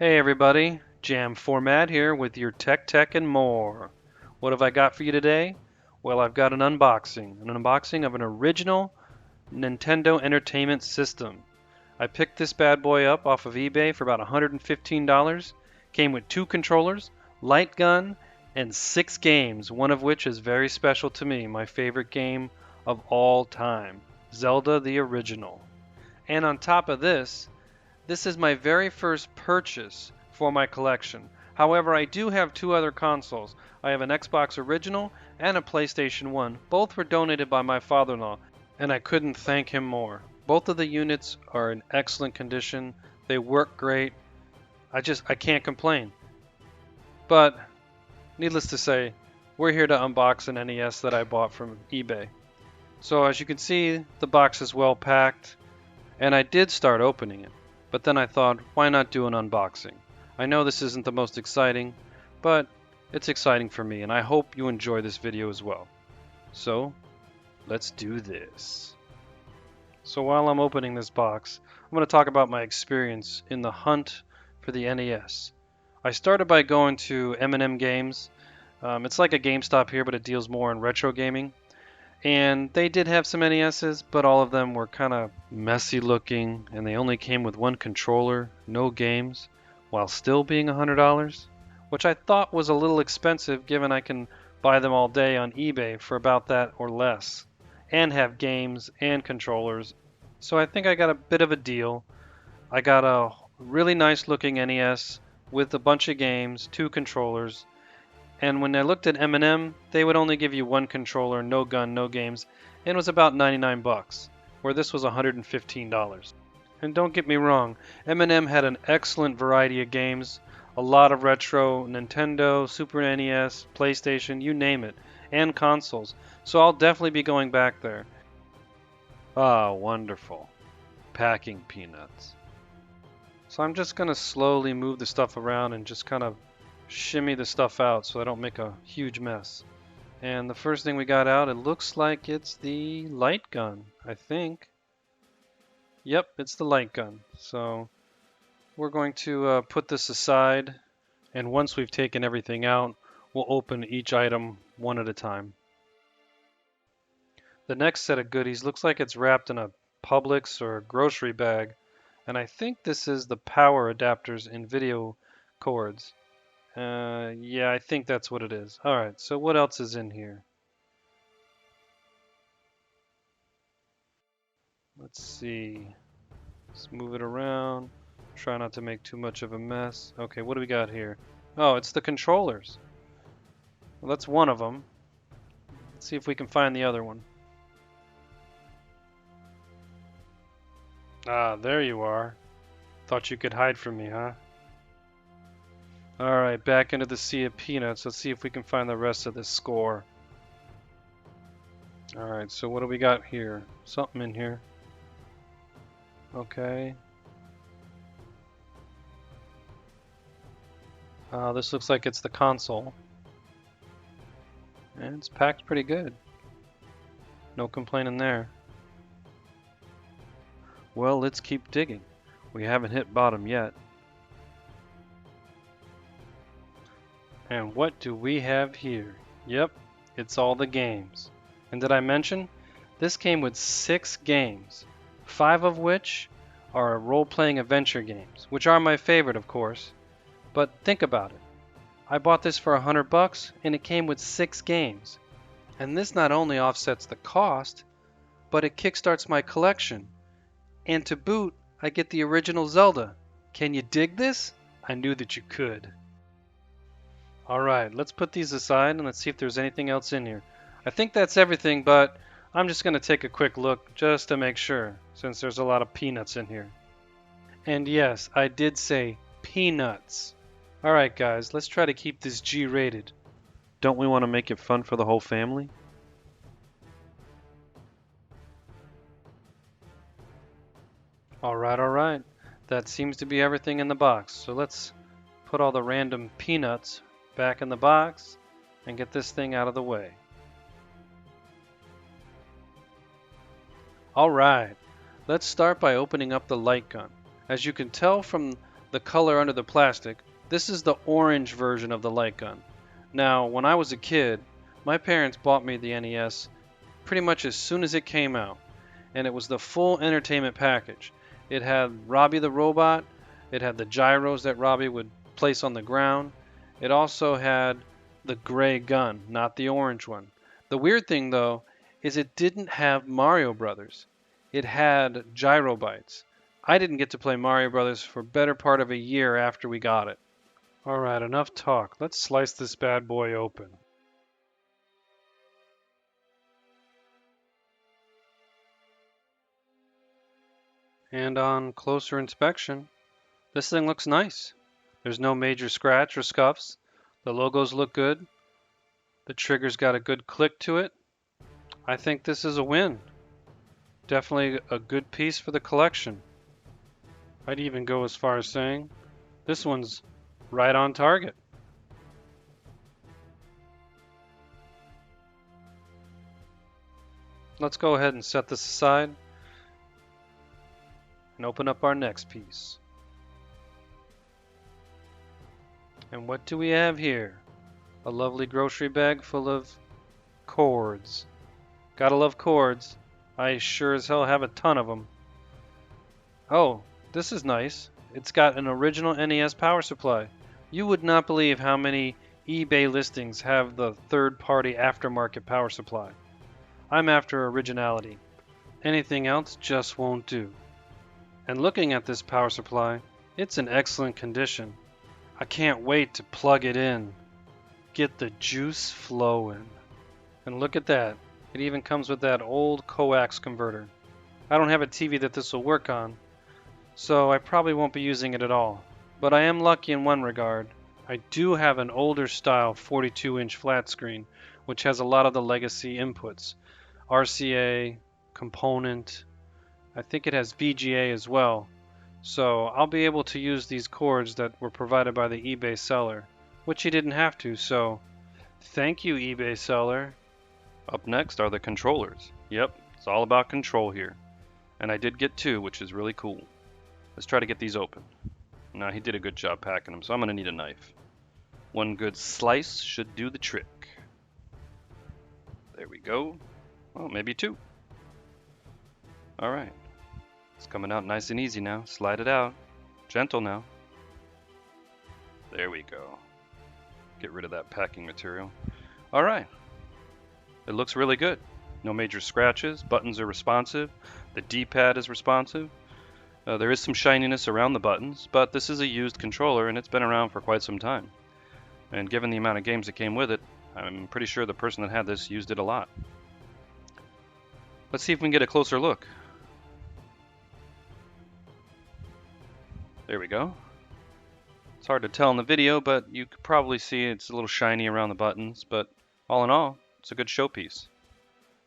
Hey everybody, Jam Format here with your Tech and more. What have I got for you today? Well, I've got an unboxing of an original Nintendo Entertainment System. I picked this bad boy up off of eBay for about $115. Came with 2 controllers, light gun, and 6 games, one of which is very special to me, my favorite game of all time, Zelda the Original. And on top of this is my very first purchase for my collection. However, I do have 2 other consoles. I have an Xbox Original and a PlayStation 1. Both were donated by my father-in-law, and I couldn't thank him more. Both of the units are in excellent condition. They work great. I can't complain. But needless to say, we're here to unbox an NES that I bought from eBay. So as you can see, the box is well packed, and I did start opening it. But then I thought, why not do an unboxing? I know this isn't the most exciting, but it's exciting for me, and I hope you enjoy this video as well. So, let's do this. So while I'm opening this box, I'm going to talk about my experience in the hunt for the NES. I started by going to M&M Games. It's like a GameStop here, but it deals more in retro gaming. And they did have some NESs, but all of them were kind of messy looking, and they only came with 1 controller, no games, while still being $100, which I thought was a little expensive given I can buy them all day on eBay for about that or less, and have games and controllers. So I think I got a bit of a deal. I got a really nice looking NES with a bunch of games, 2 controllers, and when I looked at M&M, they would only give you 1 controller, no gun, no games, and it was about 99 bucks, where this was $115. And don't get me wrong, M&M had an excellent variety of games, a lot of retro Nintendo, Super NES, PlayStation, you name it, and consoles. So I'll definitely be going back there. Ah, wonderful. Packing peanuts. So I'm just going to slowly move the stuff around and just kind of shimmy the stuff out so I don't make a huge mess. And the first thing we got out, it looks like it's the light gun, I think. Yep, it's the light gun. So we're going to put this aside, and once we've taken everything out, we'll open each item one at a time. The next set of goodies looks like it's wrapped in a Publix or grocery bag, and I think this is the power adapters and video cords. Yeah, I think that's what it is. Alright, so what else is in here? Let's see. Let's move it around. Try not to make too much of a mess. Okay, what do we got here? Oh, it's the controllers. Well, that's one of them. Let's see if we can find the other one. Ah, there you are. Thought you could hide from me, huh? Alright, back into the sea of peanuts. Let's see if we can find the rest of this score. Alright, so what do we got here? Something in here. Okay. This looks like it's the console. And it's packed pretty good. No complaining there. Well, let's keep digging. We haven't hit bottom yet. And what do we have here? Yep, it's all the games. And did I mention? This came with 6 games, 5 of which are role-playing adventure games, which are my favorite, of course. But think about it. I bought this for $100 and it came with 6 games. And this not only offsets the cost, but it kickstarts my collection. And to boot, I get the original Zelda. Can you dig this? I knew that you could. Alright, let's put these aside and let's see if there's anything else in here. I think that's everything, but I'm just going to take a quick look just to make sure, since there's a lot of peanuts in here. And yes, I did say peanuts. Alright guys, let's try to keep this G-rated. Don't we want to make it fun for the whole family? Alright. That seems to be everything in the box. So let's put all the random peanuts back in the box and get this thing out of the way. Alright, let's start by opening up the light gun. As you can tell from the color under the plastic. This is the orange version of the light gun. Now, when I was a kid, my parents bought me the NES pretty much as soon as it came out, and it was the full entertainment package. It had Robbie the robot, it had the gyros that Robbie would place on the ground. It also had the gray gun, not the orange one. The weird thing though is it didn't have Mario Brothers. It had gyrobytes. I didn't get to play Mario Brothers for better part of a year after we got it. Alright, enough talk. Let's slice this bad boy open. And on closer inspection, this thing looks nice. There's no major scratch or scuffs. The logos look good. The trigger's got a good click to it. I think this is a win. Definitely a good piece for the collection. I'd even go as far as saying this one's right on target. Let's go ahead and set this aside and open up our next piece. And what do we have here? A lovely grocery bag full of cords. Gotta love cords. I sure as hell have a ton of them. Oh, this is nice. It's got an original NES power supply. You would not believe how many eBay listings have the third-party aftermarket power supply. I'm after originality. Anything else just won't do. And looking at this power supply, it's in excellent condition. I can't wait to plug it in. Get the juice flowing. And look at that. It even comes with that old coax converter. I don't have a TV that this will work on, so I probably won't be using it at all. But I am lucky in one regard. I do have an older style 42-inch flat screen, which has a lot of the legacy inputs. RCA, component, I think it has VGA as well. So I'll be able to use these cords that were provided by the eBay seller, which he didn't have to, so thank you, eBay seller. Up next are the controllers. Yep, it's all about control here. And I did get two, which is really cool. Let's try to get these open. Now, he did a good job packing them, so I'm going to need a knife. One good slice should do the trick. There we go. Well, maybe two. All right. It's coming out nice and easy now. Slide it out. Gentle now. There we go. Get rid of that packing material. All right. It looks really good. No major scratches. Buttons are responsive. The D-pad is responsive. There is some shininess around the buttons, but this is a used controller and it's been around for quite some time. And given the amount of games that came with it, I'm pretty sure the person that had this used it a lot. Let's see if we can get a closer look. There we go. It's hard to tell in the video, but you could probably see it's a little shiny around the buttons, but all in all, it's a good showpiece.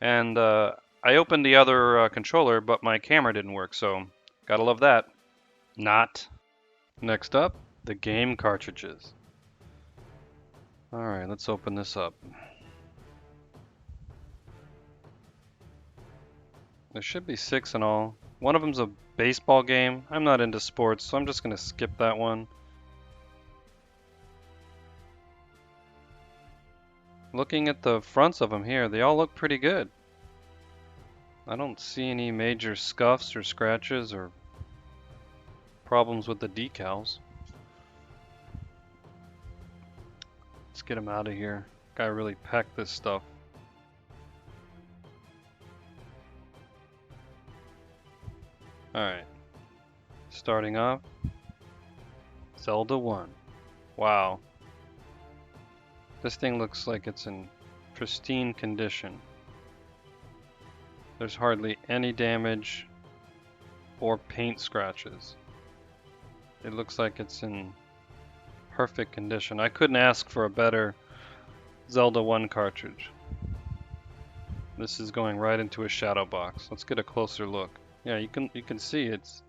And I opened the other controller, but my camera didn't work, so gotta love that. Not. Next up, the game cartridges. Alright, let's open this up. There should be 6 in all. One of them's a baseball game. I'm not into sports, so I'm just gonna skip that one. Looking at the fronts of them here, they all look pretty good. I don't see any major scuffs or scratches or problems with the decals. Let's get them out of here. Guy really packed this stuff. Alright. Starting off, Zelda 1. Wow. This thing looks like it's in pristine condition. There's hardly any damage or paint scratches. It looks like it's in perfect condition. I couldn't ask for a better Zelda 1 cartridge. This is going right into a shadow box. Let's get a closer look. Yeah, you can see it's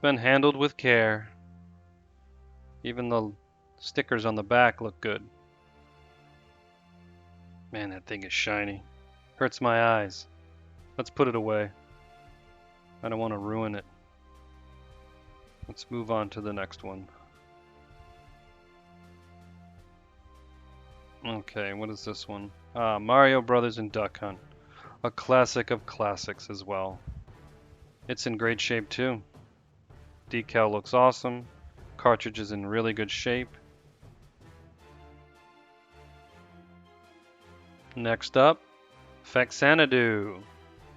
been handled with care. Even the stickers on the back look good. Man, that thing is shiny. Hurts my eyes. Let's put it away. I don't want to ruin it. Let's move on to the next one. Okay, what is this one? Mario Brothers and Duck Hunt. A classic of classics as well. It's in great shape too. Decal looks awesome. Cartridge is in really good shape. Next up, Faxanadu.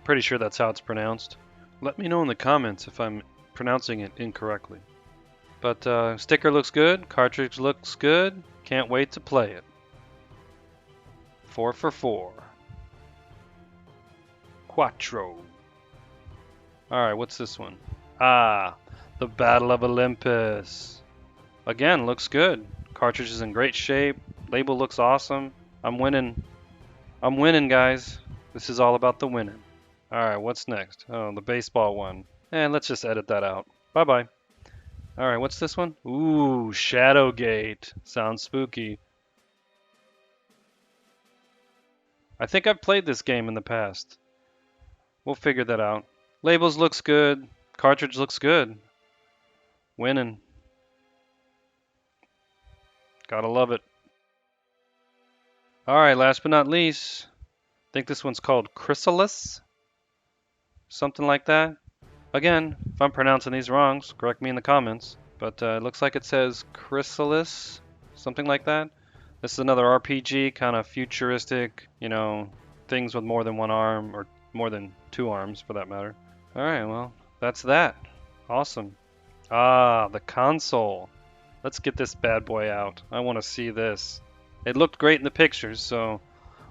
Pretty sure that's how it's pronounced. Let me know in the comments if I'm pronouncing it incorrectly. But sticker looks good, cartridge looks good. Can't wait to play it. 4 for 4. Quattro. Alright, what's this one? Ah, the Battle of Olympus. Again, looks good. Cartridge is in great shape. Label looks awesome. I'm winning. I'm winning, guys. This is all about the winning. Alright, what's next? Oh, the baseball one. And let's just edit that out. Bye-bye. Alright, what's this one? Ooh, Shadowgate. Sounds spooky. I think I've played this game in the past. We'll figure that out. Labels looks good. Cartridge looks good. Winning. Gotta love it. Alright, last but not least. I think this one's called Chrysalis. Something like that. Again, if I'm pronouncing these wrong, correct me in the comments. But it looks like it says Chrysalis. Something like that. This is another RPG, kind of futuristic, you know, things with more than one arm, or more than two arms for that matter. Alright, well, that's that. Awesome. Ah, the console. Let's get this bad boy out. I want to see this. It looked great in the pictures, so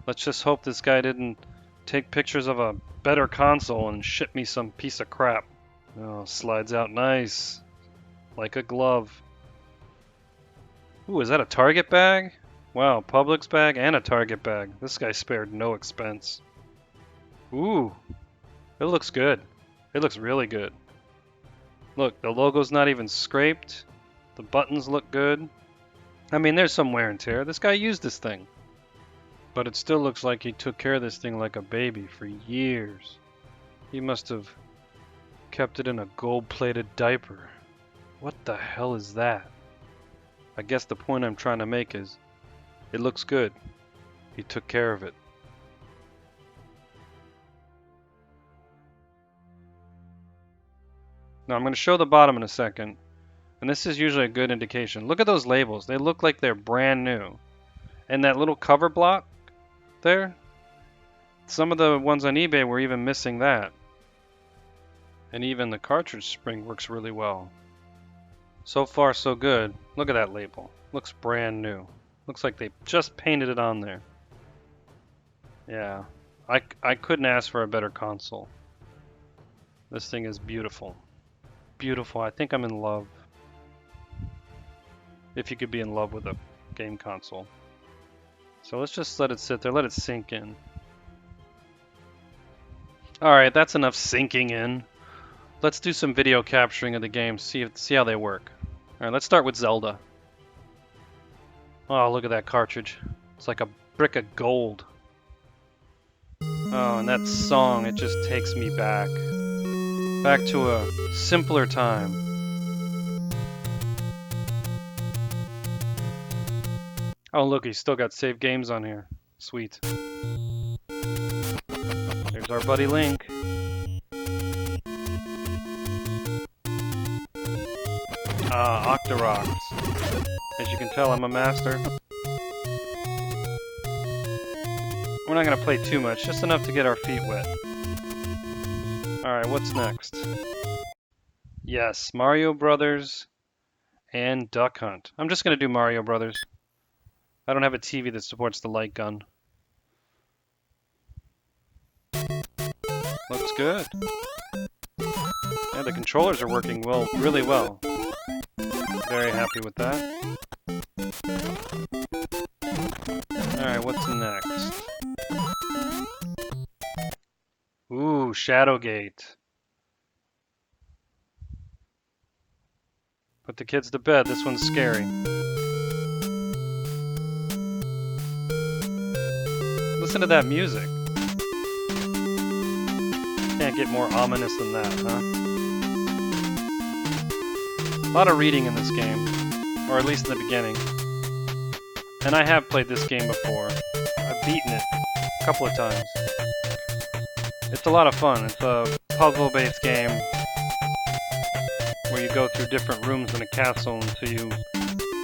let's just hope this guy didn't take pictures of a better console and ship me some piece of crap. Oh, slides out nice. Like a glove. Ooh, is that a Target bag? Wow, Publix bag and a Target bag. This guy spared no expense. Ooh, it looks good. It looks really good. Look, the logo's not even scraped. The buttons look good. I mean, there's some wear and tear. This guy used this thing. But it still looks like he took care of this thing like a baby for years. He must have kept it in a gold-plated diaper. What the hell is that? I guess the point I'm trying to make is, it looks good. He took care of it. Now I'm going to show the bottom in a second. And this is usually a good indication. Look at those labels. They look like they're brand new. And that little cover block there, some of the ones on eBay were even missing that. And even the cartridge spring works really well. So far so good. Look at that label. Looks brand new. Looks like they just painted it on there. Yeah, I couldn't ask for a better console. This thing is beautiful. Beautiful. I think I'm in love. If you could be in love with a game console. So let's just let it sit there, let it sink in. Alright, that's enough sinking in. Let's do some video capturing of the game, see how they work. Alright, let's start with Zelda. Oh, look at that cartridge. It's like a brick of gold. Oh, and that song, it just takes me back. Back to a simpler time. Oh look, he's still got saved games on here. Sweet. There's our buddy Link. Octoroks. As you can tell, I'm a master. We're not going to play too much, just enough to get our feet wet. Alright, what's next? Yes, Mario Brothers and Duck Hunt. I'm just going to do Mario Brothers. I don't have a TV that supports the light gun. Looks good. Yeah, the controllers are working well, really well. Very happy with that. Alright, what's next? Ooh, Shadowgate. Put the kids to bed, this one's scary. Listen to that music. Can't get more ominous than that, huh? A lot of reading in this game, or at least in the beginning. And I have played this game before. I've beaten it a couple of times. It's a lot of fun. It's a puzzle-based game where you go through different rooms in a castle until you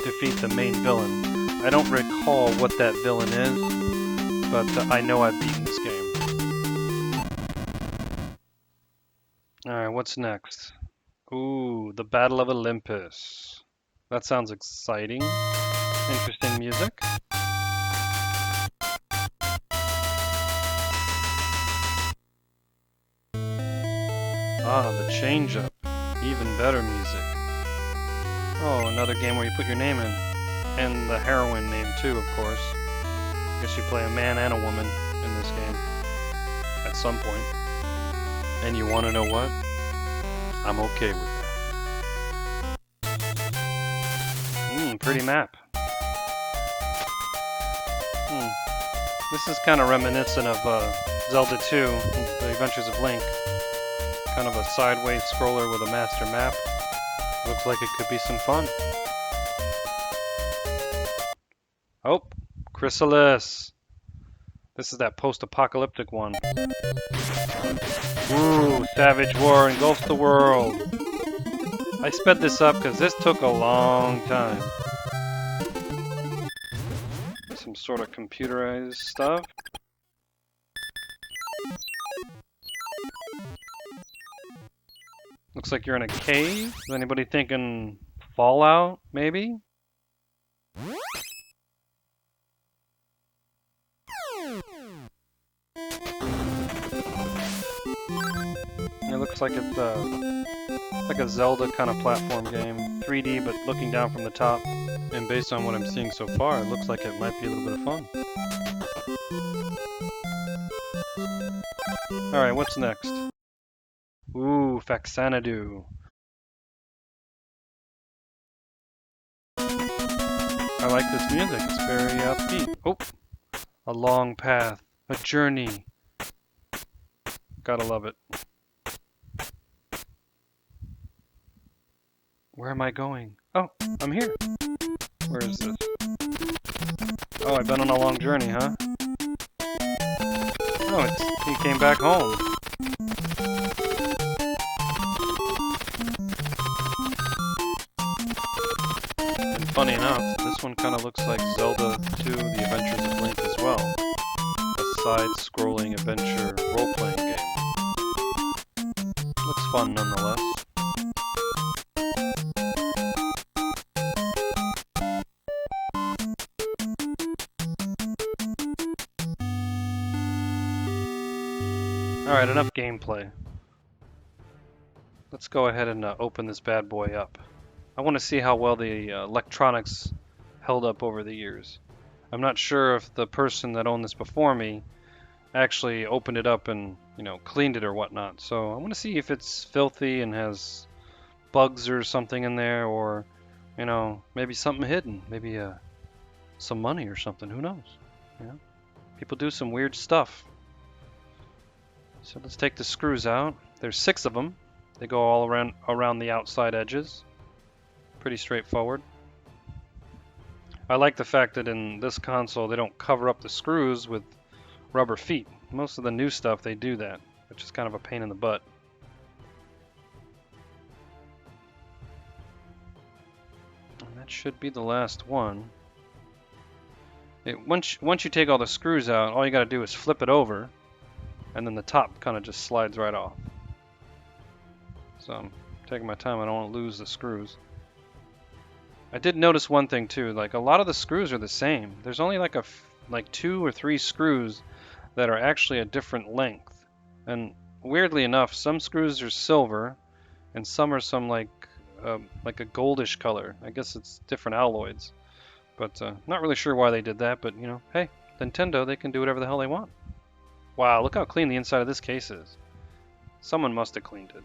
defeat the main villain. I don't recall what that villain is, but I know I've beaten this game. Alright, what's next? Ooh, the Battle of Olympus. That sounds exciting. Interesting music. Ah, the change-up. Even better music. Oh, another game where you put your name in. And the heroine name too, of course. Guess you play a man and a woman in this game. At some point. And you want to know what? I'm okay with that. Pretty map. This is kind of reminiscent of Zelda 2, The Adventures of Link. Kind of a sideways scroller with a master map. Looks like it could be some fun. Oh, Chrysalis. This is that post-apocalyptic one. Ooh, Savage War engulfs the world. I sped this up because this took a long time. Some sort of computerized stuff. Looks like you're in a cave. Is anybody thinking Fallout, maybe? It looks like it's like a Zelda kind of platform game. 3D, but looking down from the top. And based on what I'm seeing so far, it looks like it might be a little bit of fun. Alright, what's next? Ooh, Faxanadu. I like this music. It's very upbeat. Oh, a long path. A journey. Gotta love it. Where am I going? Oh, I'm here. Where is this? Oh, I've been on a long journey, huh? Oh, he came back home. And funny enough, this one kind of looks like Zelda 2, The Adventures of Link as well. A side-scrolling adventure role-playing game. Looks fun nonetheless. Alright, enough gameplay. Let's go ahead and open this bad boy up. I want to see how well the electronics held up over the years. I'm not sure if the person that owned this before me actually opened it up and, cleaned it or whatnot. So I want to see if it's filthy and has bugs or something in there, or, maybe something hidden. Maybe some money or something. Who knows? People do some weird stuff. So let's take the screws out. There's 6 of them. They go all around the outside edges. Pretty straightforward. I like the fact that in this console they don't cover up the screws with rubber feet. Most of the new stuff they do that, which is kind of a pain in the butt. And that should be the last one. Once you take all the screws out, all you got to do is flip it over, and then the top kind of just slides right off. So I'm taking my time. I don't want to lose the screws. I did notice one thing too. Like, a lot of the screws are the same. There's only like 2 or 3 screws that are actually a different length. And weirdly enough, some screws are silver, and some are like a goldish color. I guess it's different alloys. But not really sure why they did that. But hey, Nintendo, they can do whatever the hell they want. Wow, look how clean the inside of this case is. Someone must have cleaned it.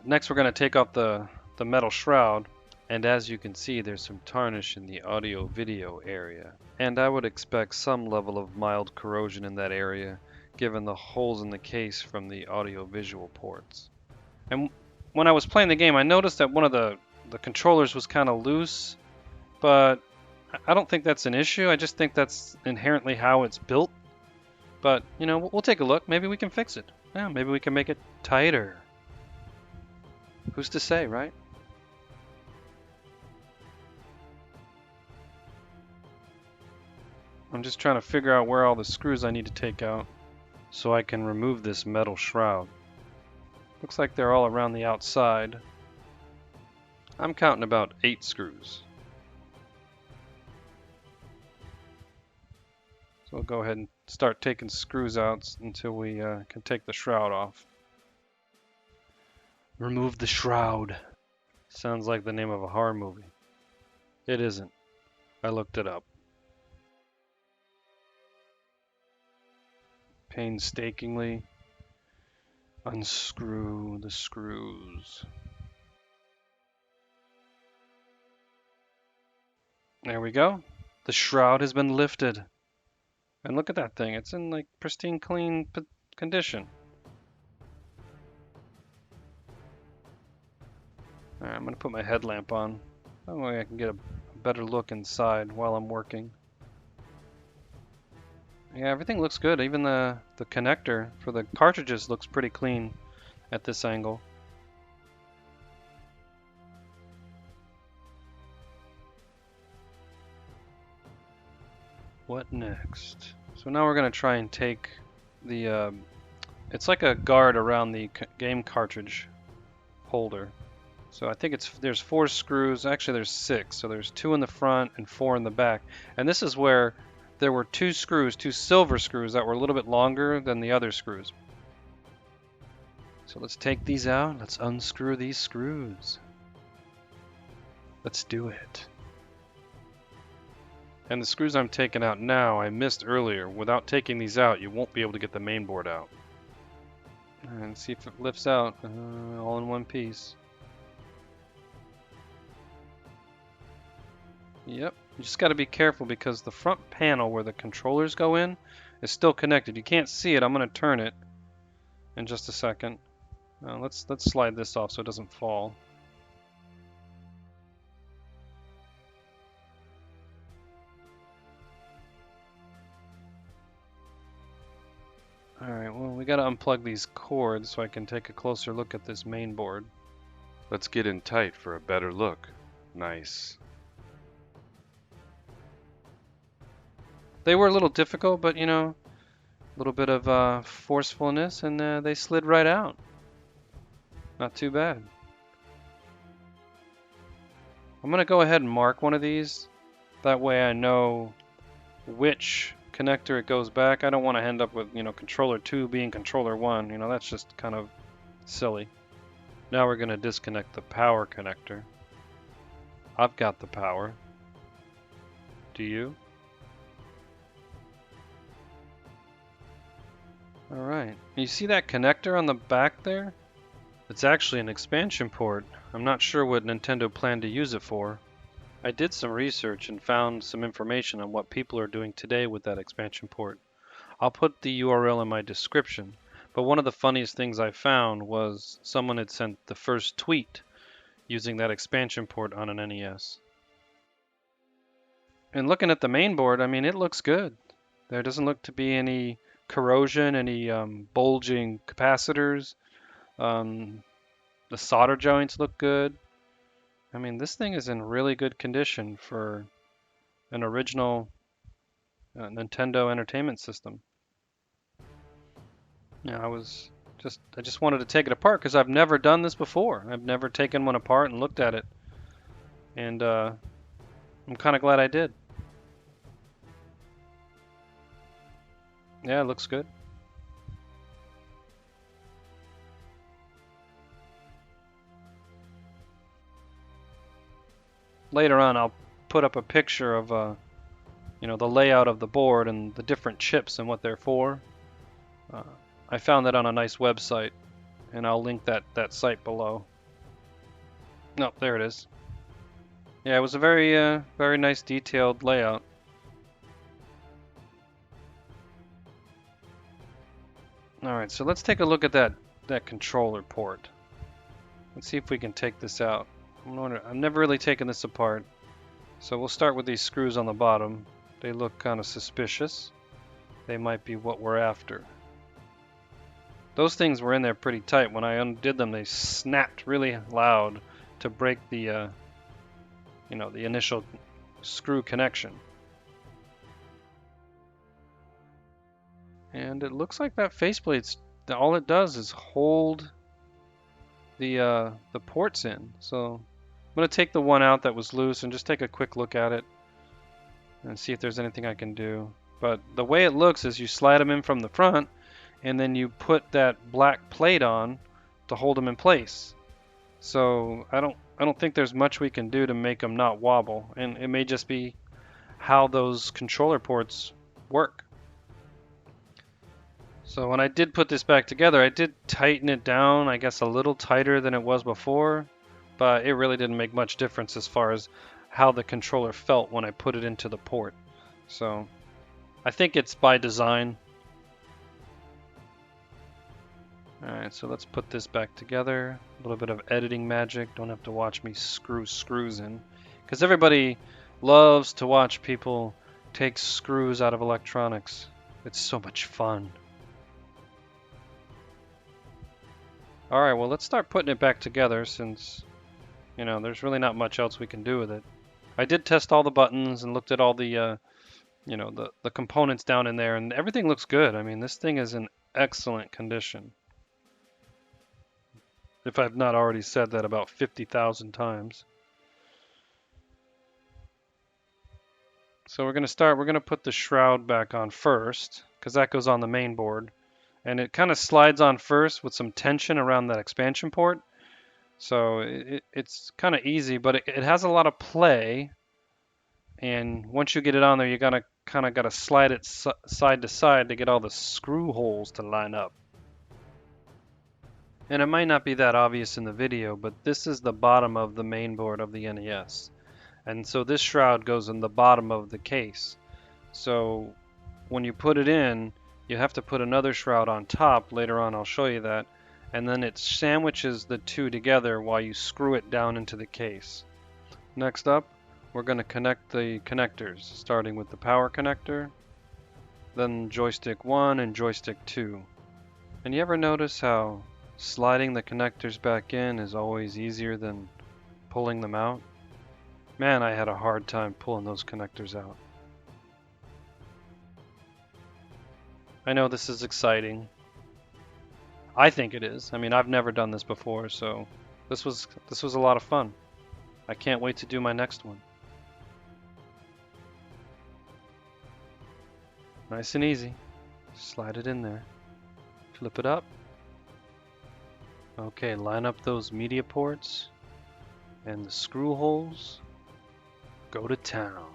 Next, we're going to take off the metal shroud. And as you can see, there's some tarnish in the audio-video area. And I would expect some level of mild corrosion in that area, given the holes in the case from the audio-visual ports. And when I was playing the game, I noticed that one of the the controllers was kind of loose, but I don't think that's an issue. I just think that's inherently how it's built. But, you know, we'll take a look. Maybe we can fix it. Yeah, maybe we can make it tighter. Who's to say, right? I'm just trying to figure out where all the screws I need to take out so I can remove this metal shroud. Looks like they're all around the outside. I'm counting about 8 screws. So we'll go ahead and start taking screws out until we can take the shroud off. Remove the shroud. Sounds like the name of a horror movie. It isn't. I looked it up. Painstakingly unscrew the screws. There we go. The shroud has been lifted. And look at that thing. It's in like pristine clean condition. Alright, I'm going to put my headlamp on. That way I can get a better look inside while I'm working. Yeah, everything looks good. Even the connector for the cartridges looks pretty clean at this angle. What next? So now we're going to try and take the... it's like a guard around the game cartridge holder. So I think there's 4 screws. Actually, there's 6. So there's 2 in the front and 4 in the back. And this is where there were 2 screws, 2 silver screws that were a little bit longer than the other screws. So let's take these out. Let's unscrew these screws. Let's do it. And the screws I'm taking out now, I missed earlier. Without taking these out, you won't be able to get the main board out. And see if it lifts out all in one piece. Yep, you just got to be careful because the front panel where the controllers go in is still connected. You can't see it. I'm going to turn it in just a second. Let's slide this off so it doesn't fall. Alright, well we got to unplug these cords so I can take a closer look at this main board. Let's get in tight for a better look. Nice. They were a little difficult, but you know, a little bit of forcefulness and they slid right out. Not too bad. I'm going to go ahead and mark one of these. That way I know which connector it goes back. I don't want to end up with, you know, controller 2 being controller 1. You know, that's just kind of silly. Now we're going to disconnect the power connector. I've got the power. Do you? Alright. You see that connector on the back there? It's actually an expansion port. I'm not sure what Nintendo planned to use it for. I did some research and found some information on what people are doing today with that expansion port. I'll put the URL in my description, but one of the funniest things I found was someone had sent the first tweet using that expansion port on an NES. And looking at the main board, I mean, it looks good. There doesn't look to be any corrosion, any bulging capacitors. The solder joints look good. I mean, this thing is in really good condition for an original Nintendo Entertainment System. Yeah, I just wanted to take it apart because I've never done this before. I've never taken one apart and looked at it. And I'm kind of glad I did. Yeah, it looks good. Later on, I'll put up a picture of, you know, the layout of the board and the different chips and what they're for. I found that on a nice website, and I'll link that site below. No, there it is. Yeah, it was a very nice detailed layout. Alright, so let's take a look at that controller port. Let's see if we can take this out I've never really taken this apart. So we'll start with these screws on the bottom. They look kind of suspicious. They might be what we're after. Those things were in there pretty tight. When I undid them, they snapped really loud to break the, the initial screw connection. And it looks like that faceplate's all it does is hold the ports in. So I'm gonna take the one out that was loose and just take a quick look at it and see if there's anything I can do. But the way it looks is you slide them in from the front, and then you put that black plate on to hold them in place. So I don't think there's much we can do to make them not wobble, and it may just be how those controller ports work. So when I did put this back together, I did tighten it down, I guess a little tighter than it was before, but it really didn't make much difference as far as how the controller felt when I put it into the port. So I think it's by design. Alright, so let's put this back together. A little bit of editing magic. Don't have to watch me screw screws in. Because everybody loves to watch people take screws out of electronics. It's so much fun. Alright, well let's start putting it back together since, there's really not much else we can do with it. I did test all the buttons and looked at all the, the components down in there, and everything looks good. I mean, this thing is in excellent condition. If I've not already said that about 50,000 times. So we're going to put the shroud back on first, because that goes on the main board. And it kind of slides on first with some tension around that expansion port. So it's kind of easy, but it has a lot of play. And once you get it on there, you kind of got to slide it side to side to get all the screw holes to line up. And it might not be that obvious in the video, but this is the bottom of the main board of the NES. And so this shroud goes in the bottom of the case. So when you put it in, you have to put another shroud on top. Later on I'll show you that. And then it sandwiches the two together while you screw it down into the case. Next up, we're going to connect the connectors, starting with the power connector, then joystick 1 and joystick 2. And you ever notice how sliding the connectors back in is always easier than pulling them out? Man, I had a hard time pulling those connectors out. I know this is exciting. I think it is. I mean, I've never done this before, so this was a lot of fun. I can't wait to do my next one. Nice and easy. Slide it in there. Flip it up. Okay, line up those media ports and the screw holes. Go to town.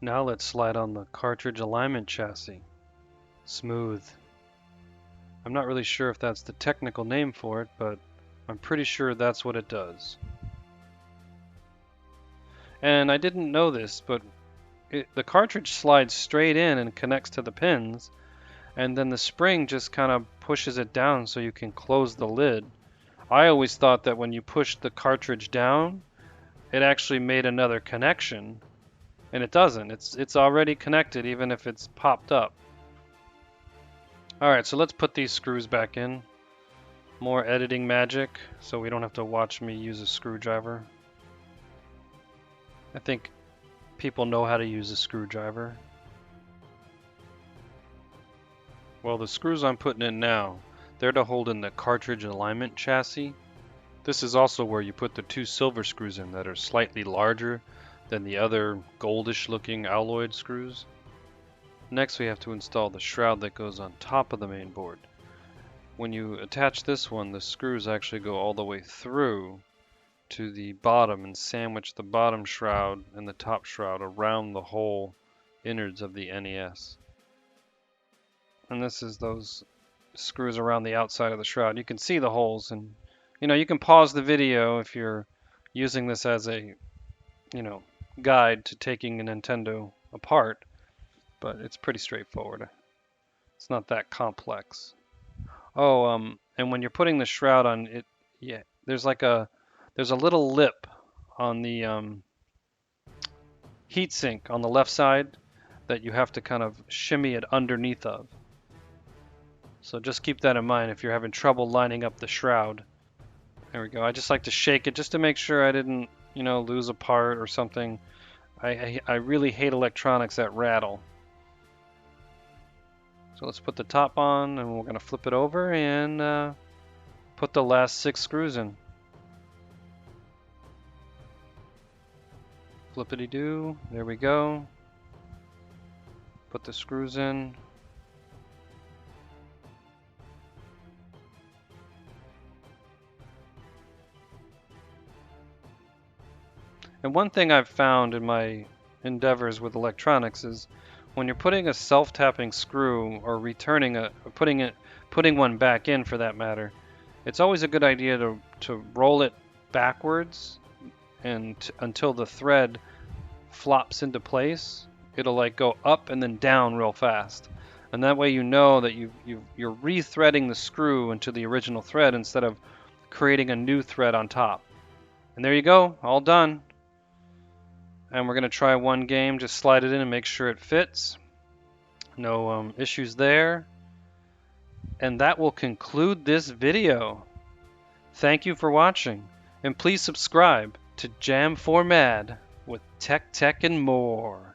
Now let's slide on the cartridge alignment chassis. Smooth. I'm not really sure if that's the technical name for it, but I'm pretty sure that's what it does. And I didn't know this, but the cartridge slides straight in and connects to the pins, and then the spring just kind of pushes it down so you can close the lid. I always thought that when you push the cartridge down, it actually made another connection, and it doesn't. It's already connected even if it's popped up. Alright, so let's put these screws back in. More editing magic, so we don't have to watch me use a screwdriver. I think people know how to use a screwdriver. Well, the screws I'm putting in now, they're to hold in the cartridge alignment chassis. This is also where you put the two silver screws in that are slightly larger than the other goldish looking alloyed screws. Next we have to install the shroud that goes on top of the main board. When you attach this one, the screws actually go all the way through to the bottom and sandwich the bottom shroud and the top shroud around the whole innards of the NES. And this is those screws around the outside of the shroud. You can see the holes, and you can pause the video if you're using this as a guide to taking a Nintendo apart, but it's pretty straightforward. It's not that complex. Oh, and And when you're putting the shroud on it, yeah, there's a little lip on the heatsink on the left side that you have to kind of shimmy it underneath of. So just keep that in mind if you're having trouble lining up the shroud. There we go. I just like to shake it just to make sure I didn't, lose a part or something. I really hate electronics that rattle. So let's put the top on, and we're going to flip it over and put the last 6 screws in. Flippity-doo. There we go. Put the screws in. And one thing I've found in my endeavors with electronics is when you're putting a self-tapping screw or putting one back in for that matter, it's always a good idea to roll it backwards and until the thread flops into place. It'll like go up and then down real fast. And that way you know that you're rethreading the screw into the original thread instead of creating a new thread on top. And there you go, all done. And we're going to try one game, just slide it in and make sure it fits. No issues there. And that will conclude this video. Thank you for watching. And please subscribe to Jam 4 Mad with Tech and more.